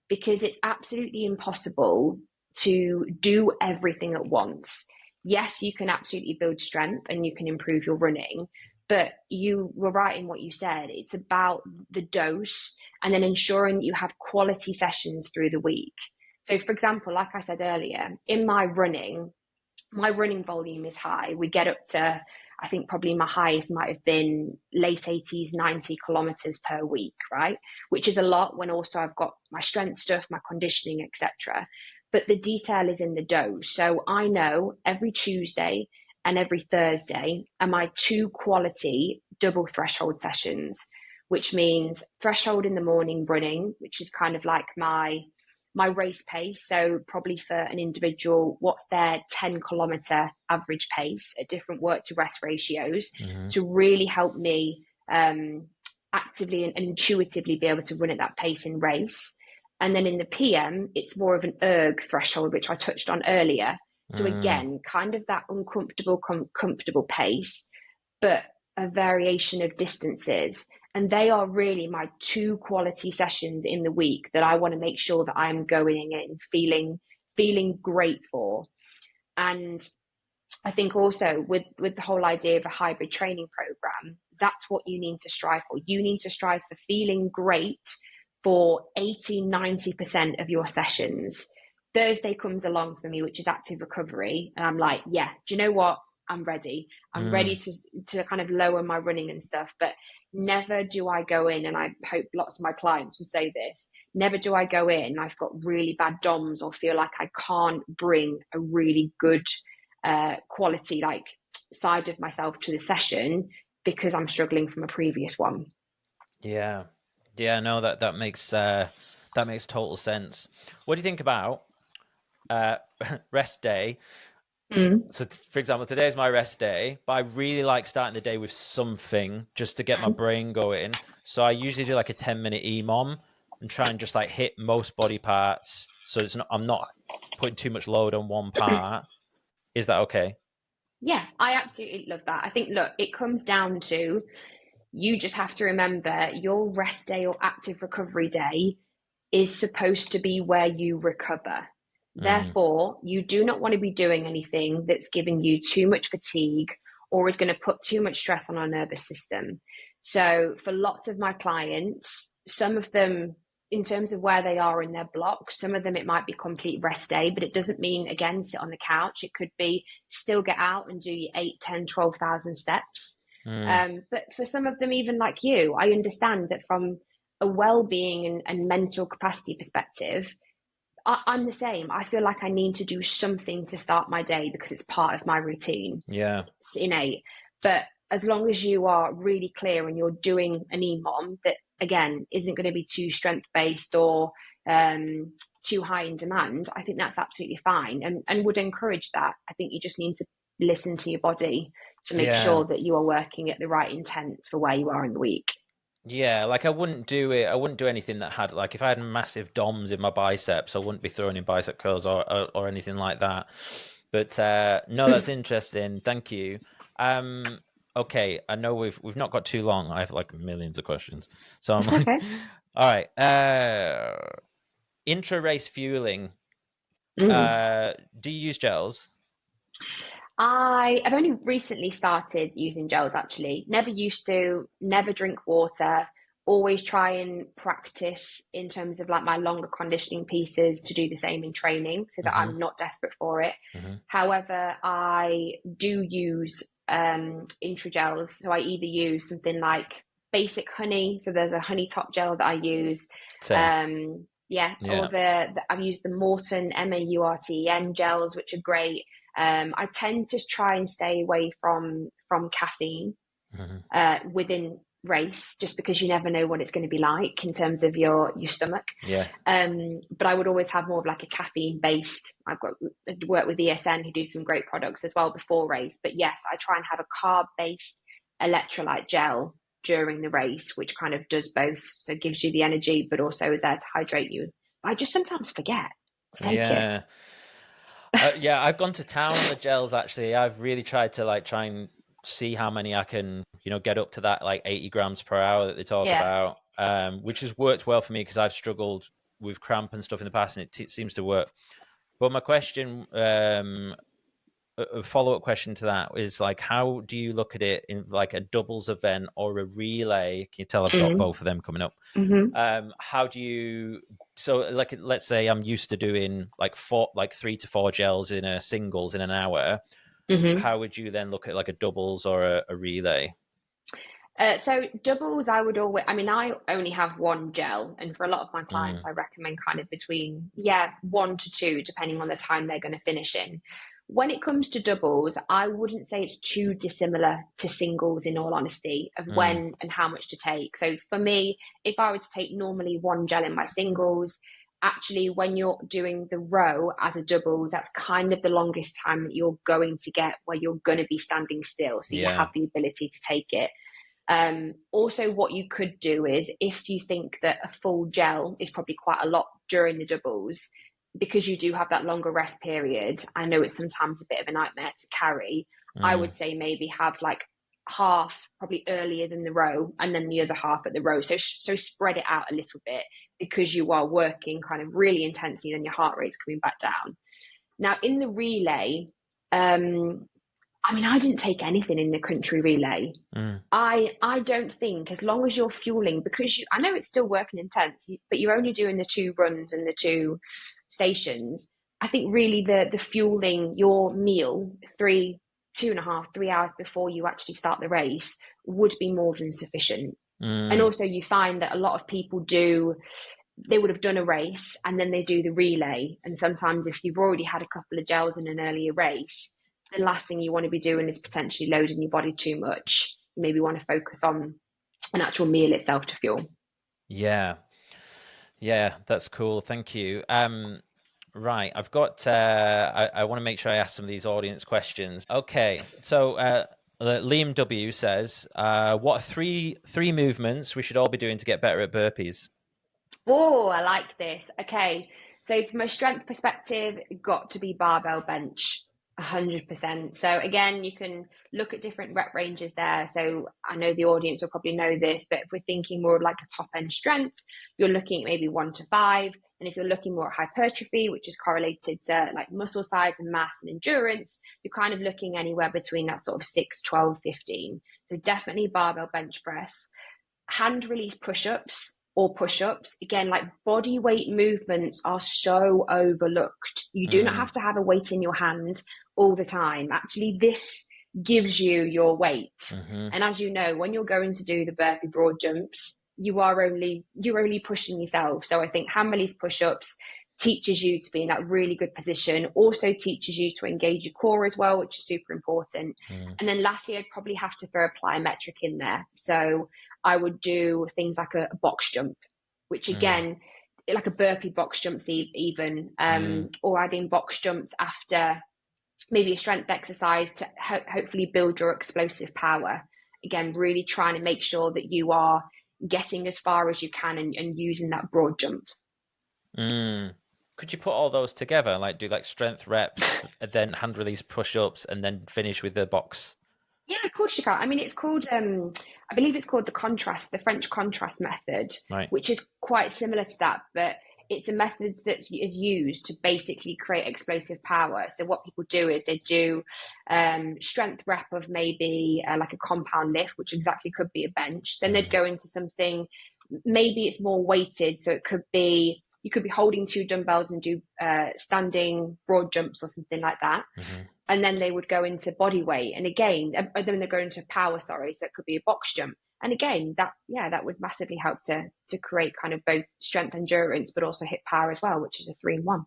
because it's absolutely impossible to do everything at once. Yes, you can absolutely build strength and you can improve your running, but you were right in what you said. It's about the dose and then ensuring you have quality sessions through the week. So for example, like I said earlier, in my running, my running volume is high. We get up to, I think probably my highest might have been late 80s, 90 kilometers per week, right? Which is a lot when also I've got my strength stuff, my conditioning, etc. But the detail is in the dose. So I know every Tuesday and every Thursday are my 2 quality double threshold sessions, which means threshold in the morning running, which is kind of like my race pace. So probably for an individual, what's their 10-kilometer average pace at different work to rest ratios to really help me actively and intuitively be able to run at that pace in race. And then in the PM, it's more of an erg threshold, which I touched on earlier. So again, kind of that uncomfortable, comfortable pace, but a variation of distances. And they are really my 2 quality sessions in the week that I want to make sure that I'm going in feeling great for. And I think also with the whole idea of a hybrid training program, that's what you need to strive for. You need to strive for feeling great for 80-90% of your sessions. Thursday comes along for me, which is active recovery. And I'm like, yeah, do you know what? I'm ready. I'm ready to kind of lower my running and stuff. But never do I go in, and I hope lots of my clients will say this, never do I go in, I've got really bad DOMs or feel like I can't bring a really good quality like side of myself to the session because I'm struggling from a previous one. Yeah. No, that makes total sense. What do you think about rest day? So for example, today's my rest day, but I really like starting the day with something just to get my brain going. So I usually do like a 10-minute EMOM and try and just like hit most body parts. So I'm not putting too much load on one part. Is that okay? Yeah, I absolutely love that. I think, look, it comes down to, you just have to remember your rest day or active recovery day is supposed to be where you recover. Therefore, you do not want to be doing anything that's giving you too much fatigue or is going to put too much stress on our nervous system. So for lots of my clients, some of them, in terms of where they are in their block, some of them it might be complete rest day, but it doesn't mean, again, sit on the couch. It could be still get out and do your 8, 10, 12,000 steps. But for some of them, even like you, I understand that from a well-being and mental capacity perspective, I'm the same. I feel like I need to do something to start my day because it's part of my routine. Yeah. It's innate. But as long as you are really clear and you're doing an EMOM that, again, isn't going to be too strength-based or too high in demand, I think that's absolutely fine and would encourage that. I think you just need to listen to your body to make sure that you are working at the right intent for where you are in the week. Yeah, like I wouldn't do anything that had, like, if I had massive DOMs in my biceps, I wouldn't be throwing in bicep curls or anything like that. But no, that's interesting. Thank you. Okay, I know we've not got too long. I have like millions of questions. So I'm like, okay. All right. Intra-race fueling. Do you use gels? I have only recently started using gels, actually. Never used to, never drink water, always try and practice in terms of like my longer conditioning pieces to do the same in training so that I'm not desperate for it. However, I do use intra-gels. So I either use something like basic honey. So there's a honey top gel that I use. Same. Or I've used the Morton MAURTEN gels, which are great. I tend to try and stay away from caffeine within race, just because you never know what it's going to be like in terms of your stomach. But I would always have more of like a caffeine based. I've worked with ESN who do some great products as well before race. But yes, I try and have a carb based electrolyte gel during the race, which kind of does both. So it gives you the energy, but also is there to hydrate you. I just sometimes forget to take it. I've gone to town on the gels, actually. I've really tried to try and see how many I can, get up to that like 80 grams per hour that they talk about, which has worked well for me because I've struggled with cramp and stuff in the past, and it seems to work. But my question a follow-up question to that is like, how do you look at it in like a doubles event or a relay? Can you tell I've got both of them coming up? How do you, so like, let's say I'm used to doing like 3 to 4 gels in a singles in an hour. How would you then look at like a doubles or a relay? So doubles, I would always, I mean, I only have one gel, and for a lot of my clients, I recommend kind of between, 1 to 2, depending on the time they're going to finish in. When it comes to doubles, I wouldn't say it's too dissimilar to singles, in all honesty, of when and how much to take. So for me, if I were to take normally 1 gel in my singles, actually when you're doing the row as a doubles, that's kind of the longest time that you're going to get where you're going to be standing still. So you have the ability to take it. Also, what you could do is, if you think that a full gel is probably quite a lot during the doubles, because you do have that longer rest period, I know it's sometimes a bit of a nightmare to carry. I would say maybe have like half probably earlier than the row, and then the other half at the row. So spread it out a little bit, because you are working kind of really intensely, then your heart rate's coming back down. Now in the relay, I mean, I didn't take anything in the country relay. I don't think, as long as you're fueling, because I know it's still working intense, but you're only doing the 2 runs and the 2 stations. I think really the fueling, your meal, 2.5, 3 hours before you actually start the race, would be more than sufficient. And also you find that a lot of people they would have done a race and then they do the relay. And sometimes if you've already had a couple of gels in an earlier race, the last thing you want to be doing is potentially loading your body too much. You maybe want to focus on an actual meal itself to fuel. Yeah, that's cool. Thank you. Right, I've got, I want to make sure I ask some of these audience questions. Okay, so Liam W says, what are three movements we should all be doing to get better at burpees? Oh, I like this. Okay, so from a strength perspective, got to be barbell bench. 100%. So again, you can look at different rep ranges there. So I know the audience will probably know this, but if we're thinking more like a top end strength, you're looking at maybe 1 to 5. And if you're looking more at hypertrophy, which is correlated to like muscle size and mass and endurance, you're kind of looking anywhere between that sort of 6, 12, 15. So definitely barbell bench press. Hand release push-ups or push-ups. Again, like body weight movements are so overlooked. You do not have to have a weight in your hand all the time. Actually, this gives you your weight. And as you know, when you're going to do the burpee broad jumps, you're only pushing yourself. So I think hand release push-ups teaches you to be in that really good position, also teaches you to engage your core as well, which is super important. And then lastly, I'd probably have to throw a plyometric in there. So I would do things like a box jump, which again, like a burpee box jumps even, or adding box jumps after maybe a strength exercise to hopefully build your explosive power. Again, really trying to make sure that you are getting as far as you can and using that broad jump. Could you put all those together, like do like strength reps, and then hand release push-ups, and then finish with the box? Yeah, of course you can. I mean, it's called, I believe it's called the French contrast method, which is quite similar to that, but it's a method that is used to basically create explosive power. So what people do is they do strength rep of maybe like a compound lift, which exactly could be a bench. Then they'd go into something, maybe it's more weighted. So it could be, you could be holding 2 dumbbells and do standing broad jumps or something like that. And then they would go into body weight. And again, then they go into power, so it could be a box jump. And again, that would massively help to create kind of both strength endurance, but also hit power as well, which is a 3-in-1.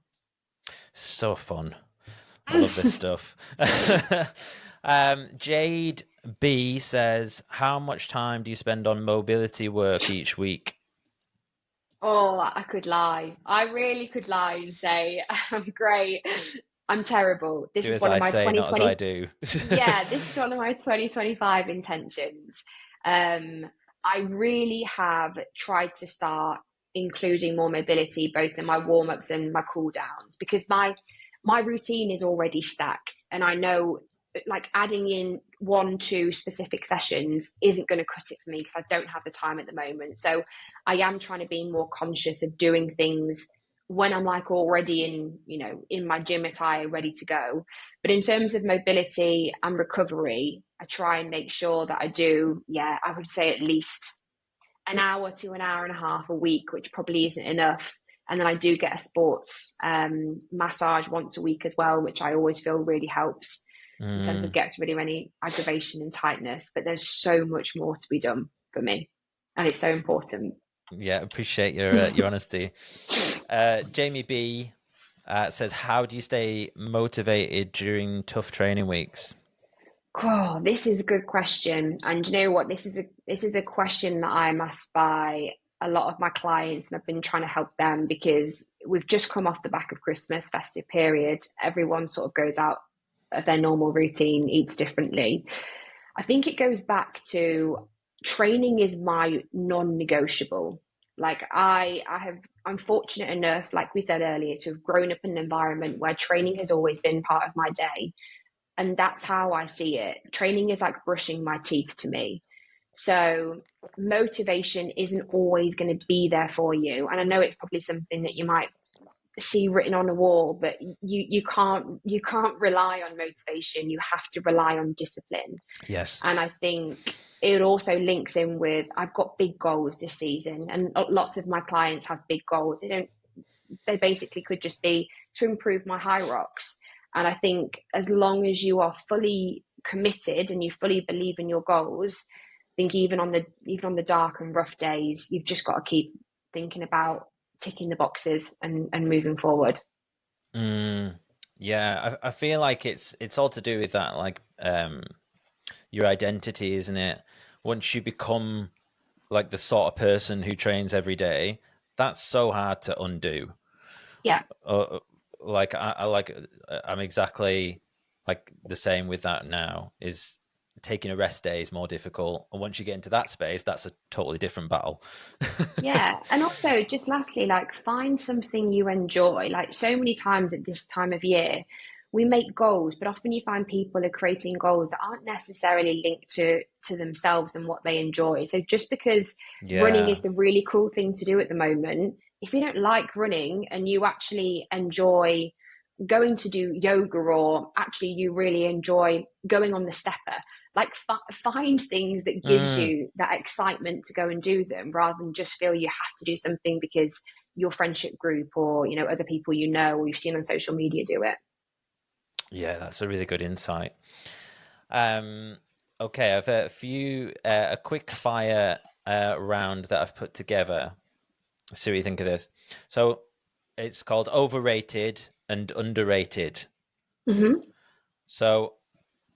So fun. I love this stuff. Jade B says, how much time do you spend on mobility work each week? Oh, I could lie. I really could lie and say I'm great. I'm terrible. This is one of my 2020. Not as I do. Yeah, this is one of my 2025 intentions. I really have tried to start including more mobility, both in my warm-ups and my cool-downs, because my routine is already stacked. And I know like adding in 1-2 specific sessions isn't going to cut it for me because I don't have the time at the moment. So I am trying to be more conscious of doing things when I'm like already in, in my gym attire, ready to go. But in terms of mobility and recovery, I try and make sure that I do, I would say at least an hour to an hour and a half a week, which probably isn't enough. And then I do get a sports massage once a week as well, which I always feel really helps in terms of getting rid of any aggravation and tightness. But there's so much more to be done for me, and it's so important. Yeah, appreciate your honesty. Jamie B says, how do you stay motivated during tough training weeks? Oh, this is a good question. And you know what? This is a question that I'm asked by a lot of my clients, and I've been trying to help them because we've just come off the back of Christmas festive period. Everyone sort of goes out of their normal routine, eats differently. I think it goes back to training is my non-negotiable. Like I'm fortunate enough, like we said earlier, to have grown up in an environment where training has always been part of my day. And that's how I see it. Training is like brushing my teeth to me. So motivation isn't always going to be there for you. And I know it's probably something that you might see written on a wall, but you can't rely on motivation. You have to rely on discipline. Yes. And I think it also links in with, I've got big goals this season, and lots of my clients have big goals. They basically could just be to improve my HYROX. And I think as long as you are fully committed and you fully believe in your goals, I think even on the dark and rough days, you've just got to keep thinking about ticking the boxes and moving forward. Yeah, I feel like it's all to do with that, like your identity, isn't it? Once you become like the sort of person who trains every day, that's so hard to undo. Yeah. Like I'm exactly like the same with that now. Is taking a rest day is more difficult, and once you get into that space, that's a totally different battle. Yeah. And also, just lastly, like find something you enjoy. Like so many times at this time of year, we make goals, but often you find people are creating goals that aren't necessarily linked to themselves and what they enjoy. So just because running is the really cool thing to do at the moment, if you don't like running and you actually enjoy going to do yoga, or actually you really enjoy going on the stepper, like find things that gives you that excitement to go and do them, rather than just feel you have to do something because your friendship group or other people or you've seen on social media do it. Yeah, that's a really good insight. Okay, I've a quick fire round that I've put together. See what you think of this. So it's called overrated and underrated. Mm-hmm. So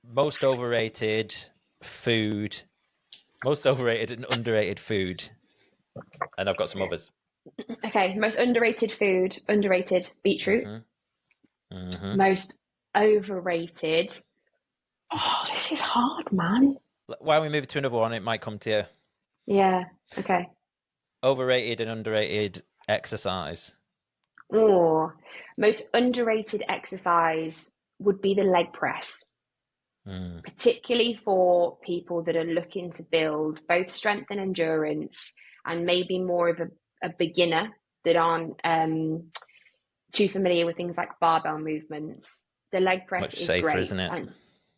most overrated and underrated food. And I've got some others. Okay, most underrated food, underrated beetroot. Mm-hmm. Mm-hmm. Most overrated. Oh, this is hard, man. While we move to another one, it might come to you. Yeah, okay. Overrated and underrated exercise. Oh, most underrated exercise would be the leg press, particularly for people that are looking to build both strength and endurance, and maybe more of a beginner that aren't too familiar with things like barbell movements. The leg press Much is safer, great. isn't it?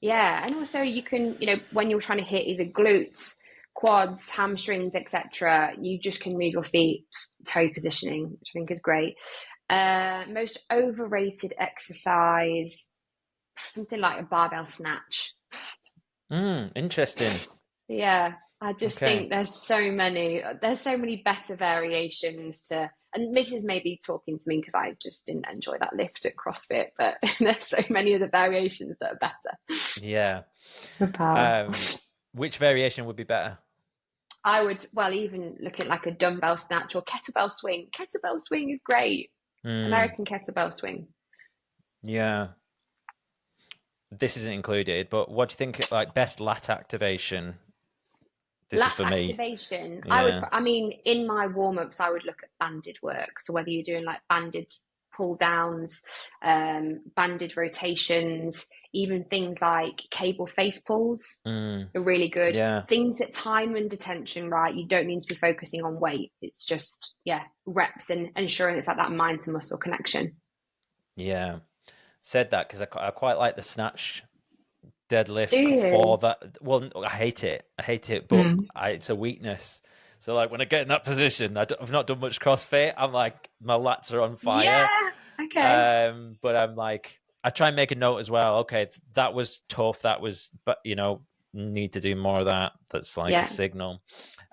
And also you can, when you're trying to hit either glutes, quads, hamstrings, etc., you just can move your feet, toe positioning, which I think is great. Most overrated exercise, something like a barbell snatch. Interesting. Yeah, I just think there's so many better variations to, and this is maybe talking to me because I just didn't enjoy that lift at CrossFit, but there's so many other variations that are better. Yeah. For power. Which variation would be better? I would, even look at like a dumbbell snatch or kettlebell swing. Kettlebell swing is great. American kettlebell swing. Yeah. This isn't included, but what do you think, like, best lat activation? This lat is for me. Activation. Yeah. In my warm-ups, I would look at banded work. So whether you're doing like banded pull downs, banded rotations, even things like cable face pulls are really good. Yeah. Things that time under tension, right? You don't need to be focusing on weight. It's just, reps and ensuring it's like that mind to muscle connection. Yeah. Said that because I quite like the snatch deadlift Do you? for that. Well, I hate it, but it's a weakness. So like when I get in that position, I've not done much CrossFit. I'm like, my lats are on fire. Yeah. Okay. But I'm like, I try and make a note as well. Okay, that was tough. But need to do more of that. That's like a signal.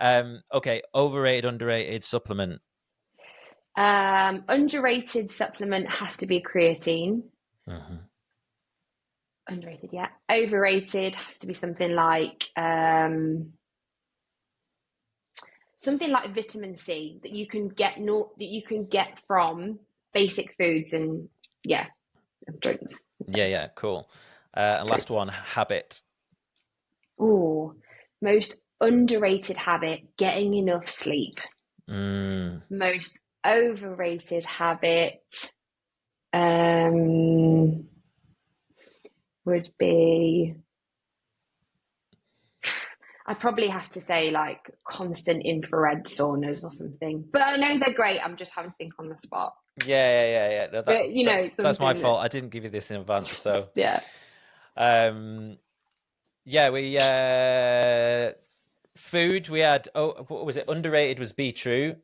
Okay, overrated, underrated supplement. Underrated supplement has to be creatine. Mm-hmm. Underrated, yeah. Overrated has to be something like vitamin C that you can get from basic foods and drinks. Yeah, cool. And last one, habit. Oh, most underrated habit, getting enough sleep. Most overrated habit would be, I'd probably have to say like constant infrared saunas or something. But I know they're great. I'm just having to think on the spot. Yeah. No, but that's my fault. I didn't give you this in advance, so yeah. We food. We had what was it? Underrated was beetroot.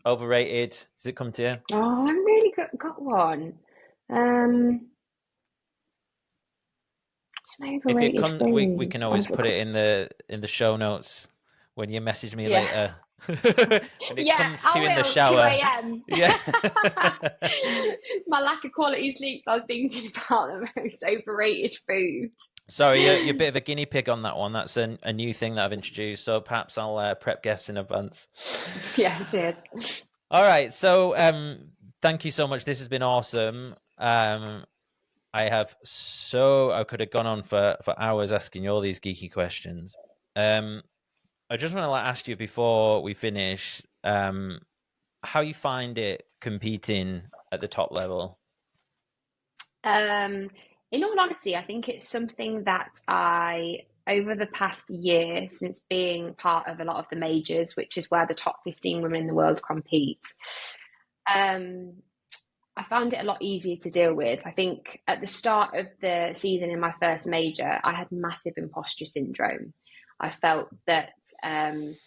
Overrated. Does it come to you? Oh, I really got one. If it comes, we can always put it in the show notes when you message me later. When it comes to you in the shower. 2 a.m. Yeah. My lack of quality sleep. So I was thinking about the most overrated foods. Sorry, you're a bit of a guinea pig on that one. That's a new thing that I've introduced. So perhaps I'll prep guests in advance. Yeah, cheers. All right. So thank you so much. This has been awesome. I could have gone on for hours asking you all these geeky questions. I just want to ask you before we finish, how you find it competing at the top level. In all honesty, I think it's something that over the past year, since being part of a lot of the majors, which is where the top 15 women in the world compete, I found it a lot easier to deal with. I think at the start of the season in my first major, I had massive imposter syndrome. I felt that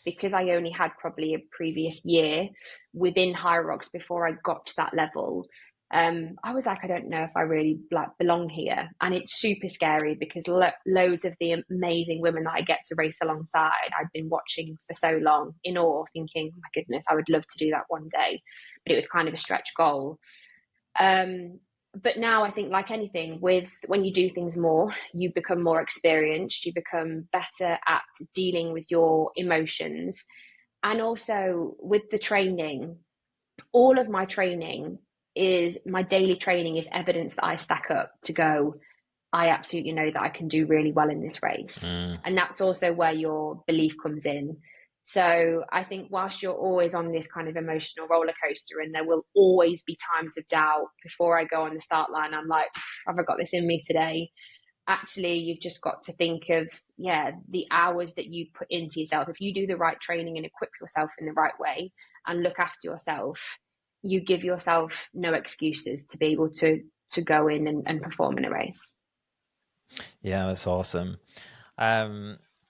because I only had probably a previous year within HYROX before I got to that level, I was like, I don't know if I really belong here. And it's super scary because loads of the amazing women that I get to race alongside, I'd been watching for so long in awe, thinking, oh my goodness, I would love to do that one day. But it was kind of a stretch goal. But now I think, like anything, when you do things more, you become more experienced, you become better at dealing with your emotions. And also with the training, all of my daily training is evidence that I stack up to go, I absolutely know that I can do really well in this race. And that's also where your belief comes in. So I think whilst you're always on this kind of emotional roller coaster, and there will always be times of doubt before I go on the start line, I'm like, have I got this in me today? Actually, you've just got to think of, the hours that you put into yourself. If you do the right training and equip yourself in the right way and look after yourself, you give yourself no excuses to be able to go in and perform in a race. Yeah, that's awesome.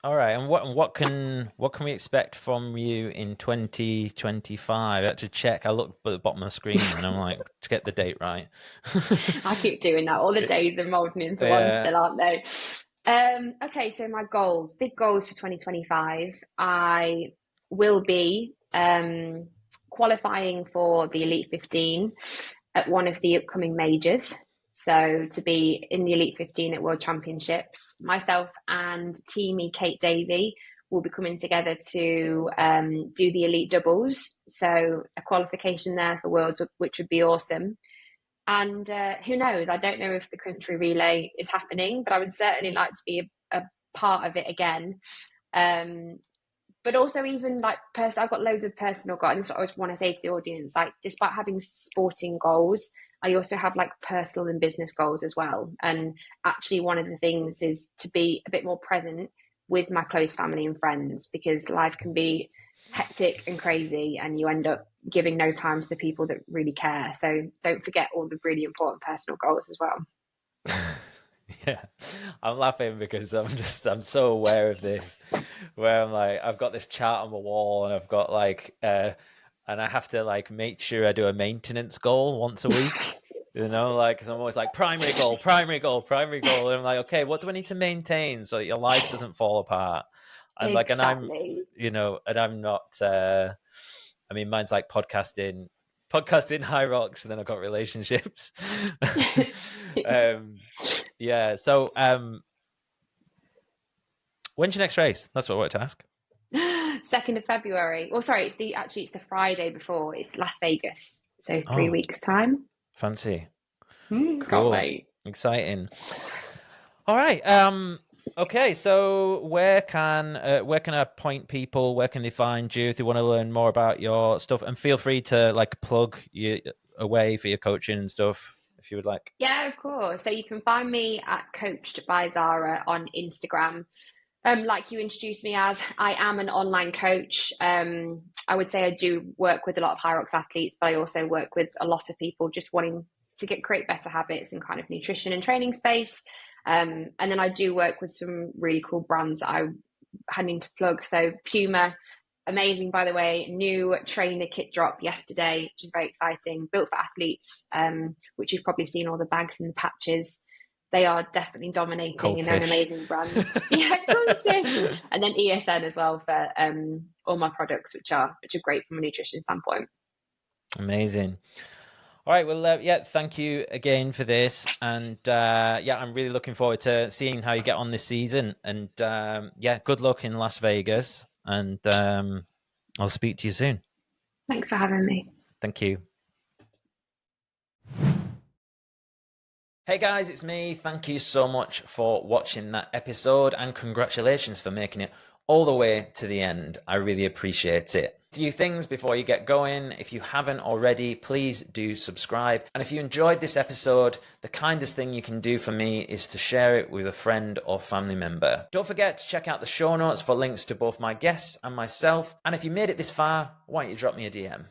All right, and what can we expect from you in 2025? I had to check. I looked at the bottom of the screen and I'm like, to get the date right. I keep doing that. All the days are molding into one still, aren't they? Okay, so my big goals for 2025. I will be qualifying for the Elite 15 at one of the upcoming majors. So to be in the Elite 15 at World Championships, myself and teamie Kate Davey will be coming together to do the Elite doubles. So a qualification there for Worlds, which would be awesome. And who knows? I don't know if the country relay is happening, but I would certainly like to be a part of it again. But but also even like I've got loads of personal goals. And this is what I always want to say to the audience, like despite having sporting goals, I also have like personal and business goals as well. And actually one of the things is to be a bit more present with my close family and friends, because life can be hectic and crazy and you end up giving no time to the people that really care. So don't forget all the really important personal goals as well. Yeah, I'm laughing because I'm so aware of this, where I'm like, I've got this chart on the wall and I've got like, and I have to like make sure I do a maintenance goal once a week, you know, like, cause I'm always like primary goal. And I'm like, okay, what do I need to maintain so that your life doesn't fall apart? And like, and I'm, you know, and I'm not, I mean, mine's like podcasting HYROX, and then I've got relationships. Yeah. So, when's your next race? That's what I wanted to ask. 2nd of February. Well, sorry, it's the Friday before. It's Las Vegas. So 3 weeks time. Fancy. Cool. Can't wait. Exciting. All right. Okay. So where can I point people? Where can they find you if they want to learn more about your stuff? And feel free to like plug you away for your coaching and stuff if you would like. Yeah, of course. So you can find me at Coached by Zara on Instagram. Like you introduced me as, I am an online coach. I would say I do work with a lot of HYROX athletes, but I also work with a lot of people just wanting to create better habits in kind of nutrition and training space. And then I do work with some really cool brands that I need to plug. So Puma, amazing, by the way, new trainer kit drop yesterday, which is very exciting, built for athletes, which you've probably seen all the bags and the patches. They are definitely dominating Cultish. And they're an amazing brand. Yeah, Cultish. And then ESN as well for all my products, which are great from a nutrition standpoint. Amazing. All right. Well, yeah, thank you again for this. And yeah, I'm really looking forward to seeing how you get on this season. And yeah, good luck in Las Vegas. And I'll speak to you soon. Thanks for having me. Thank you. Hey guys, it's me. Thank you so much for watching that episode and congratulations for making it all the way to the end. I really appreciate it. A few things before you get going. If you haven't already, please do subscribe. And if you enjoyed this episode, the kindest thing you can do for me is to share it with a friend or family member. Don't forget to check out the show notes for links to both my guests and myself. And if you made it this far, why don't you drop me a DM?